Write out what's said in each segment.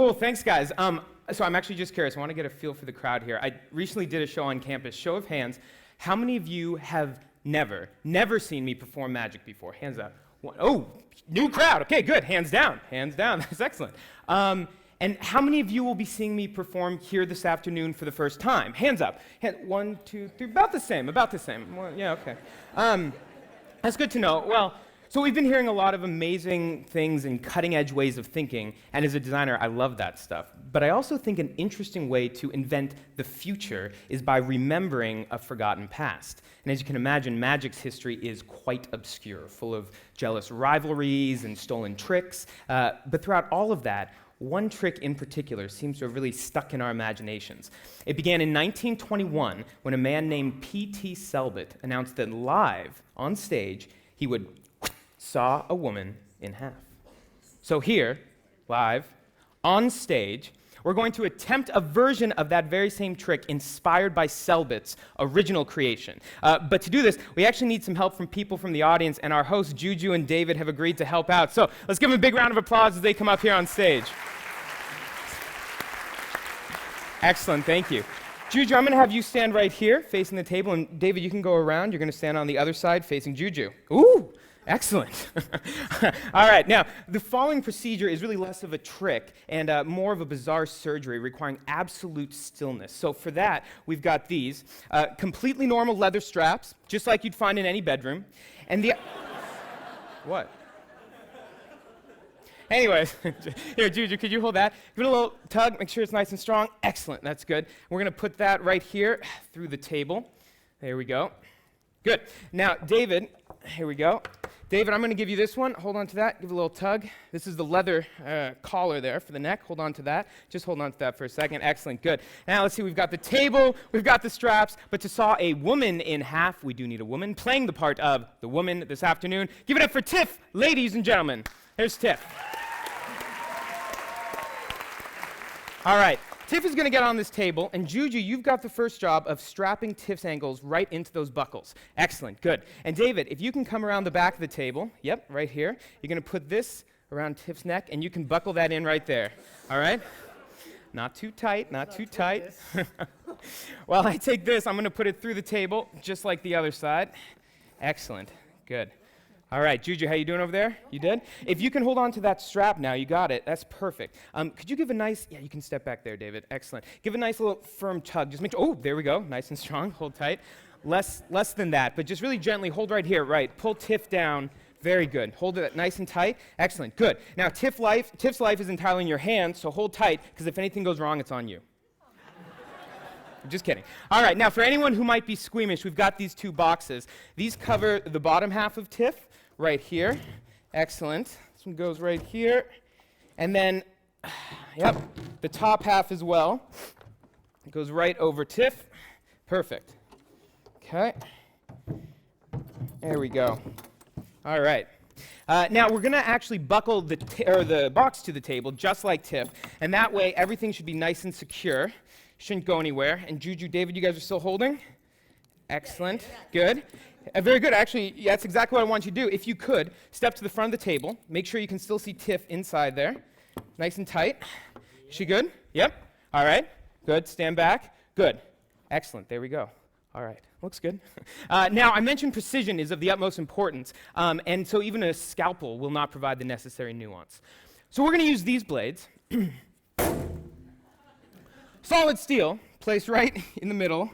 Cool, thanks guys. So I'm actually just curious, I want to get a feel for the crowd here. I recently did a show on campus. Show of hands, how many of you have never seen me perform magic before? Hands up. One. Oh, new crowd. Okay, good. Hands down. That's excellent. And how many of you will be seeing me perform here this afternoon for the first time? Hands up. One, two, three. About the same. Well, yeah, okay. That's good to know. Well, so we've been hearing a lot of amazing things and cutting-edge ways of thinking, and as a designer, I love that stuff. But I also think an interesting way to invent the future is by remembering a forgotten past. And as you can imagine, magic's history is quite obscure, full of jealous rivalries and stolen tricks. But throughout all of that, one trick in particular seems to have really stuck in our imaginations. It began in 1921 when a man named P.T. Selbit announced that live, on stage, he would saw a woman in half. So here, live, on stage, we're going to attempt a version of that very same trick inspired by Selbit's original creation. But to do this, we actually need some help from people from the audience, and our hosts, Juju and David, have agreed to help out. So let's give them a big round of applause as they come up here on stage. Excellent, thank you. Juju, I'm going to have you stand right here, facing the table, and David, you can go around. You're going to stand on the other side, facing Juju. Ooh! Excellent. All right, now, the following procedure is really less of a trick and more of a bizarre surgery requiring absolute stillness. So for that, we've got these completely normal leather straps, just like you'd find in any bedroom. And the... What? Anyways, here, Juju, could you hold that? Give it a little tug, make sure it's nice and strong. Excellent, that's good. We're going to put that right here through the table. There we go. Good. Now, David, here we go. David, I'm going to give you this one. Hold on to that. Give it a little tug. This is the leather collar there for the neck. Hold on to that. Just hold on to that for a second. Excellent. Good. Now, let's see. We've got the table. We've got the straps. But to saw a woman in half, we do need a woman playing the part of the woman this afternoon. Give it up for Tiff, ladies and gentlemen. Here's Tiff. All right. Tiff is going to get on this table, and Juju, you've got the first job of strapping Tiff's ankles right into those buckles. Excellent, good. And David, if you can come around the back of the table, yep, right here, you're going to put this around Tiff's neck, and you can buckle that in right there, all right? Not too tight, not too tight. While I take this, I'm going to put it through the table, just like the other side. Excellent, good. All right, Juju, how you doing over there? You did? If you can hold on to that strap now, you got it. That's perfect. Could you give a nice, yeah, you can step back there, David. Excellent. Give a nice little firm tug. Just make sure, oh, there we go. Nice and strong. Hold tight. Less than that, but just really gently hold right here. Right. Pull Tiff down. Very good. Hold it nice and tight. Excellent. Good. Now, Tiff's life is entirely in your hands, so hold tight, because if anything goes wrong, it's on you. I'm just kidding. All right. Now, for anyone who might be squeamish, we've got these two boxes. These cover the bottom half of Tiff. Right here. Excellent. This one goes right here. And then, yep, the top half as well. It goes right over Tiff. Perfect. Okay. There we go. All right. Now, we're going to actually buckle the box to the table, just like Tiff. And that way, everything should be nice and secure. Shouldn't go anywhere. And Juju, David, you guys are still holding? Excellent. Good. Very good. Actually, that's exactly what I want you to do. If you could, step to the front of the table. Make sure you can still see Tiff inside there. Nice and tight. Is she good? Yep. All right. Good. Stand back. Good. Excellent. There we go. All right. Looks good. Now, I mentioned precision is of the utmost importance, and so even a scalpel will not provide the necessary nuance. So we're going to use these blades. Solid steel, placed right in the middle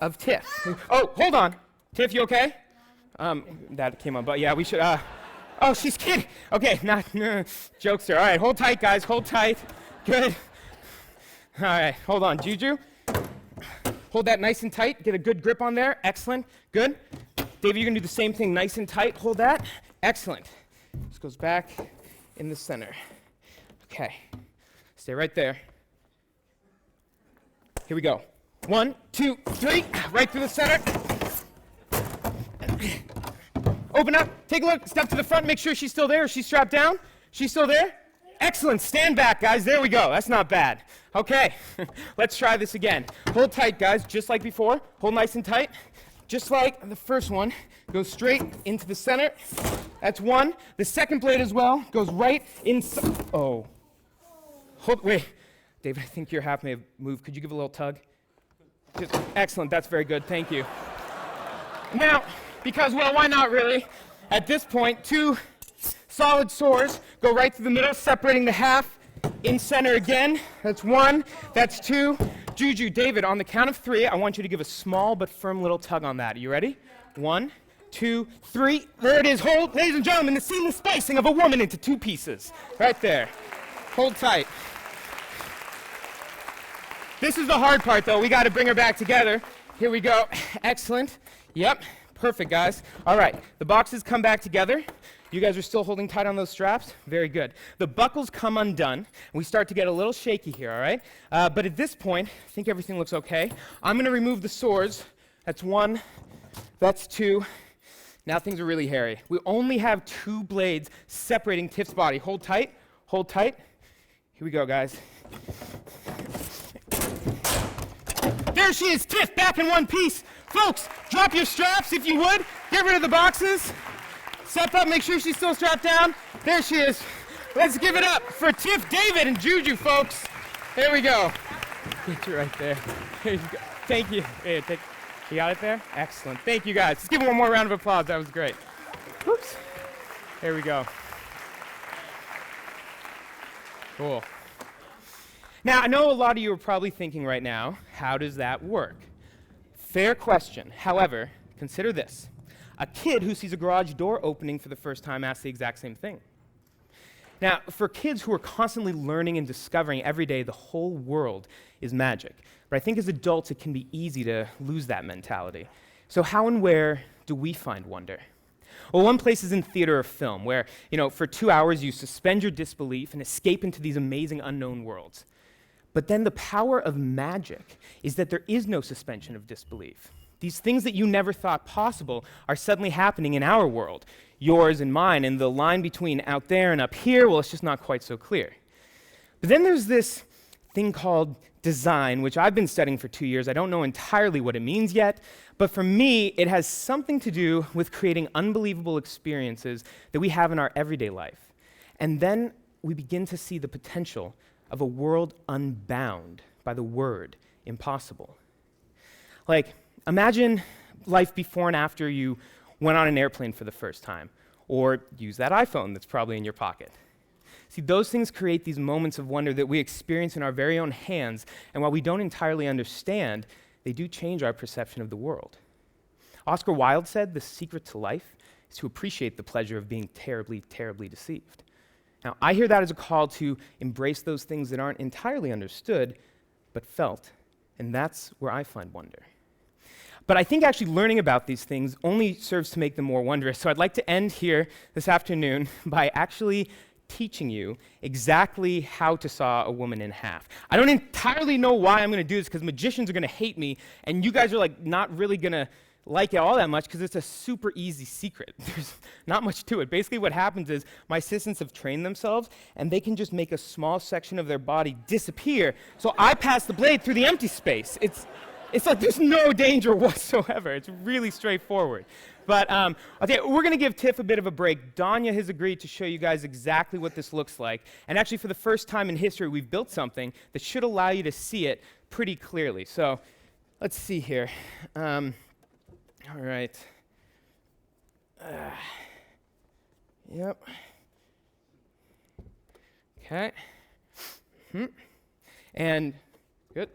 of Tiff. Oh, hold on. Tiff, you okay? That came on, but yeah, we should, oh, she's kidding. Okay, jokester. All right, hold tight, guys, hold tight. Good. All right, hold on. Juju, hold that nice and tight. Get a good grip on there. Excellent. Good. David, you're going to do the same thing, nice and tight. Hold that. Excellent. This goes back in the center. Okay. Stay right there. Here we go. 1, 2, 3. Right through the center. Open up. Take a look. Step to the front. Make sure she's still there. She's strapped down. She's still there. Excellent. Stand back, guys. There we go. That's not bad. Okay. Let's try this again. Hold tight, guys, just like before. Hold nice and tight. Just like the first one. Go straight into the center. That's one. The second blade as well goes right inside. Oh. Wait. David, I think your half may have moved. Could you give a little tug? Excellent, that's very good, thank you. Now, because, well, why not really? At this point, 2 solid swords go right through the middle, separating the half in center again. That's 1, that's 2. Juju, David, on the count of 3, I want you to give a small but firm little tug on that. Are you ready? 1, 2, 3. There it is. Hold, ladies and gentlemen, the seamless spacing of a woman into 2 pieces. Right there. Hold tight. This is the hard part, though. We got to bring her back together. Here we go. Excellent. Yep. Perfect, guys. All right. The boxes come back together. You guys are still holding tight on those straps? Very good. The buckles come undone, and we start to get a little shaky here, all right? But at this point, I think everything looks okay. I'm going to remove the swords. That's 1. That's 2. Now things are really hairy. We only have 2 blades separating Tiff's body. Hold tight. Hold tight. Here we go, guys. There she is, Tiff, back in one piece. Folks, drop your straps if you would. Get rid of the boxes. Step up, make sure she's still strapped down. There she is. Let's give it up for Tiff, David, and Juju, folks. There we go. Get you right there. There you go. Thank you. Here, you got it there? Excellent. Thank you, guys. Let's give one more round of applause. That was great. Whoops. There we go. Cool. Now, I know a lot of you are probably thinking right now, how does that work? Fair question. However, consider this. A kid who sees a garage door opening for the first time asks the exact same thing. Now, for kids who are constantly learning and discovering every day, the whole world is magic. But I think as adults, it can be easy to lose that mentality. So how and where do we find wonder? Well, one place is in theater or film, where, for 2 hours you suspend your disbelief and escape into these amazing unknown worlds. But then the power of magic is that there is no suspension of disbelief. These things that you never thought possible are suddenly happening in our world, yours and mine, and the line between out there and up here, well, it's just not quite so clear. But then there's this thing called design, which I've been studying for 2 years. I don't know entirely what it means yet, but for me, it has something to do with creating unbelievable experiences that we have in our everyday life. And then we begin to see the potential of a world unbound by the word impossible. Like, imagine life before and after you went on an airplane for the first time, or use that iPhone that's probably in your pocket. See, those things create these moments of wonder that we experience in our very own hands, and while we don't entirely understand, they do change our perception of the world. Oscar Wilde said, "The secret to life is to appreciate the pleasure of being terribly, terribly deceived." Now, I hear that as a call to embrace those things that aren't entirely understood, but felt, and that's where I find wonder. But I think actually learning about these things only serves to make them more wondrous, so I'd like to end here this afternoon by actually teaching you exactly how to saw a woman in half. I don't entirely know why I'm going to do this, because magicians are going to hate me, and you guys are not really going to like it all that much because it's a super easy secret. There's not much to it. Basically what happens is my assistants have trained themselves and they can just make a small section of their body disappear, so I pass the blade through the empty space. It's like there's no danger whatsoever. It's really straightforward. But okay, we're going to give Tiff a bit of a break. Danya has agreed to show you guys exactly what this looks like. And actually for the first time in history, we've built something that should allow you to see it pretty clearly. So let's see here. All right. Yep. Okay. And good.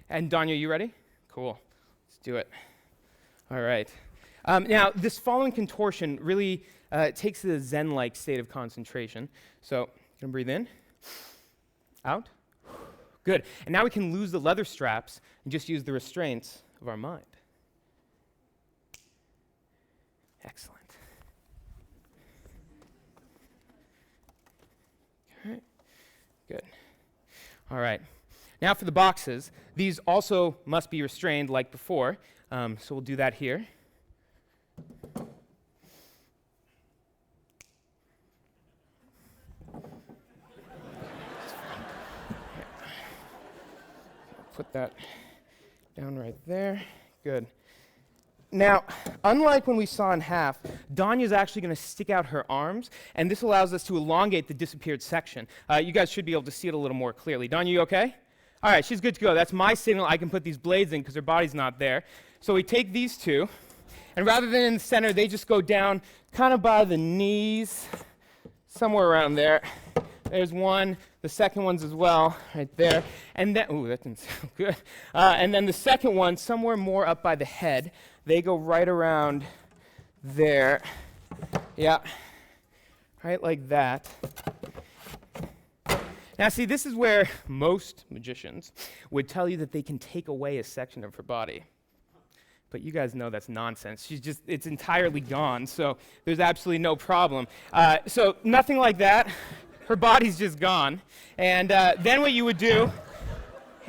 And Danya, you ready? Cool. Let's do it. All right. Now, this following contortion really takes the Zen-like state of concentration. So, gonna breathe in, out. Good. And now we can lose the leather straps and just use the restraints of our mind. Excellent. Okay. Good. All right. Now for the boxes. These also must be restrained like before. So we'll do that here. Put that down right there. Good. Now, unlike when we saw in half, Danya's actually going to stick out her arms, and this allows us to elongate the disappeared section. You guys should be able to see it a little more clearly. Danya, you okay? All right, she's good to go. That's my signal. I can put these blades in because her body's not there. So we take these two, and rather than in the center, they just go down kind of by the knees, somewhere around there. There's one. The second one's as well, right there. And then, ooh, that didn't sound good. And then the second one, somewhere more up by the head. They go right around there. Yeah, right like that. Now, see, this is where most magicians would tell you that they can take away a section of her body. But you guys know that's nonsense. It's entirely gone, so there's absolutely no problem. So nothing like that. Her body's just gone. And then what you would do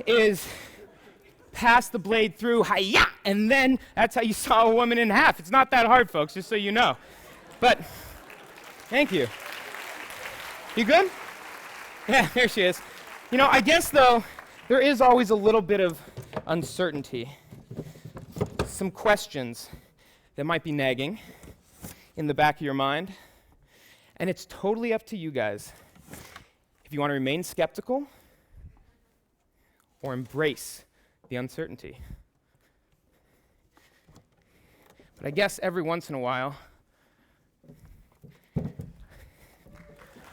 is pass the blade through, hi-ya! And then that's how you saw a woman in half. It's not that hard, folks, just so you know. But, thank you. You good? Yeah, there she is. You know, I guess, though, there is always a little bit of uncertainty. Some questions that might be nagging in the back of your mind. And it's totally up to you guys if you want to remain skeptical or embrace the uncertainty. But I guess every once in a while,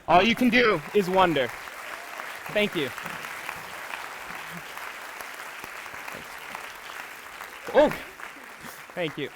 all you can do is wonder. Thank you. Oh, thank you.